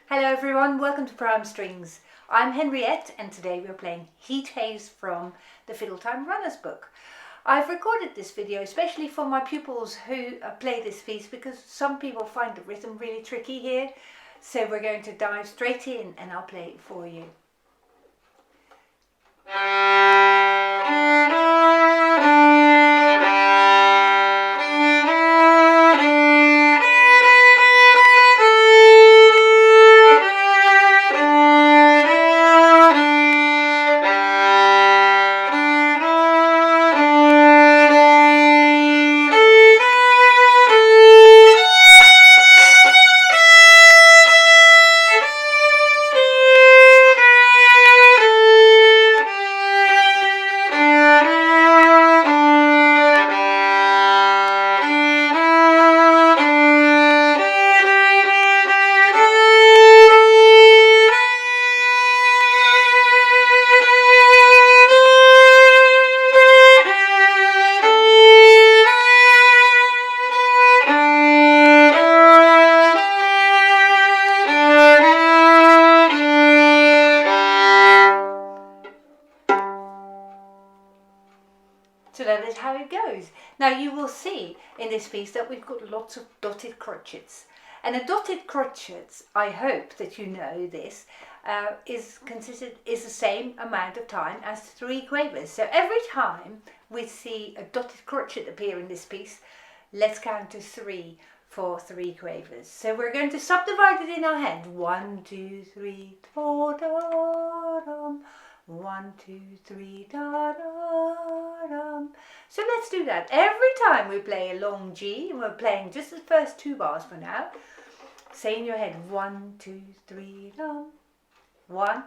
Hello everyone, welcome to Prime Strings. I'm Henriette and today we're playing Heat Haze from the Fiddle Time Runners book. I've recorded this video especially for my pupils who play this piece because some people find the rhythm really tricky here. So we're going to dive straight in and I'll play it for you. So that is how it goes. Now you will see in this piece that we've got lots of dotted crotchets. And a dotted crotchets, I hope that you know this, is the same amount of time as 3 quavers. So every time we see a dotted crotchet appear in this piece, let's count to 3 for 3 quavers. So we're going to subdivide it in our head. 1, 2, 3, da da dum. 1, 2, 3, da da dum. So let's do that. Every time we play a long G, and we're playing just the first 2 bars for now, say in your head 1, 2, 3, dum. 1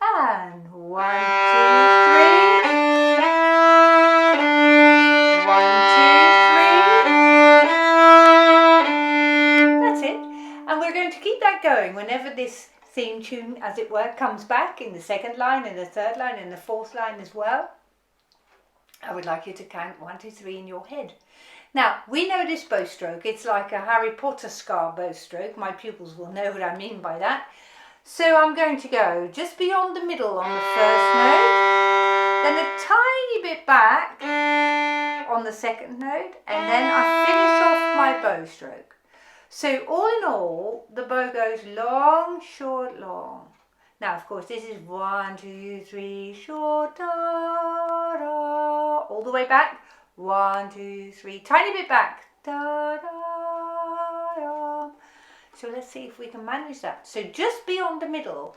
and 1, 2, 3. 1, 2, 3. That's it. And we're going to keep that going whenever this theme tune, as it were, comes back in the 2nd line, in the 3rd line, in the 4th line as well. I would like you to count 1, 2, 3 in your head. Now, we know this bow stroke. It's like a Harry Potter scar bow stroke. My pupils will know what I mean by that. So I'm going to go just beyond the middle on the 1st note, then a tiny bit back on the 2nd note, and then I finish off my bow stroke. So all in all, the bow goes long, short, long. Now, of course, this is 1, 2, 3, short, da, da, all the way back. 1, 2, 3, tiny bit back, da, da, da. So let's see if we can manage that. So just beyond the middle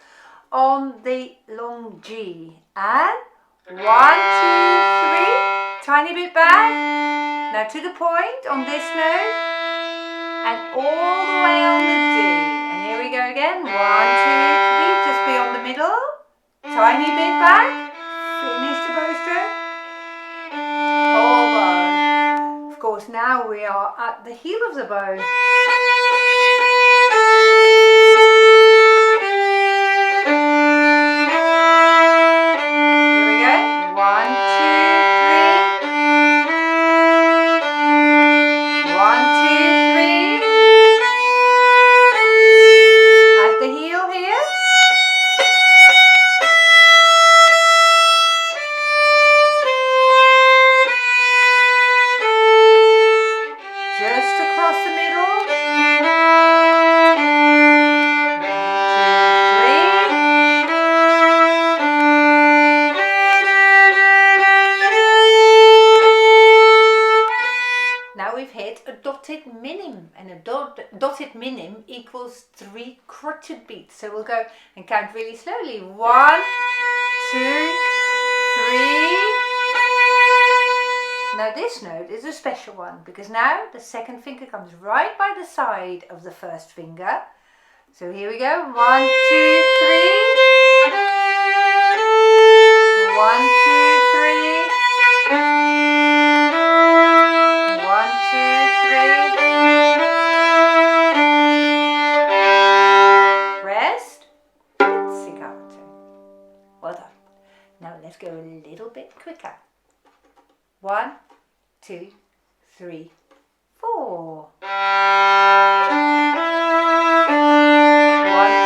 on the long G, and 1, 2, 3, tiny bit back. Now to the point on this note, and all the way on the D. And here we go again. 1, 2, 3, just beyond the middle. Tiny bit back. Finish the bow stroke. Whole bow. Of course, now we are at the heel of the bow. Here we go. 1, 2, 3. 1, 2, 3. At the heel here. Just across the middle. 1, 2, 3. Now we've hit a dotted minim, and a dotted minim equals 3 crotchet beats. So we'll go and count really slowly. 1, 2, 3. Now this note is a special one because now the 2nd finger comes right by the side of the 1st finger. So here we go. 1, 2, 3. 1, 2, 3. 1, 2, 3. Rest. Pizzicato. Well done. Now let's go a little bit quicker. 1, 2, 3, 4. 1,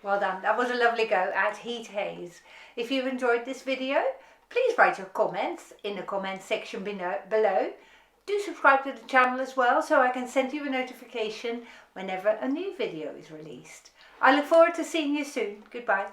Well done. That was a lovely go at Heat Haze. If you've enjoyed this video, please write your comments in the comments section below. Do subscribe to the channel as well so I can send you a notification whenever a new video is released. I look forward to seeing you soon. Goodbye.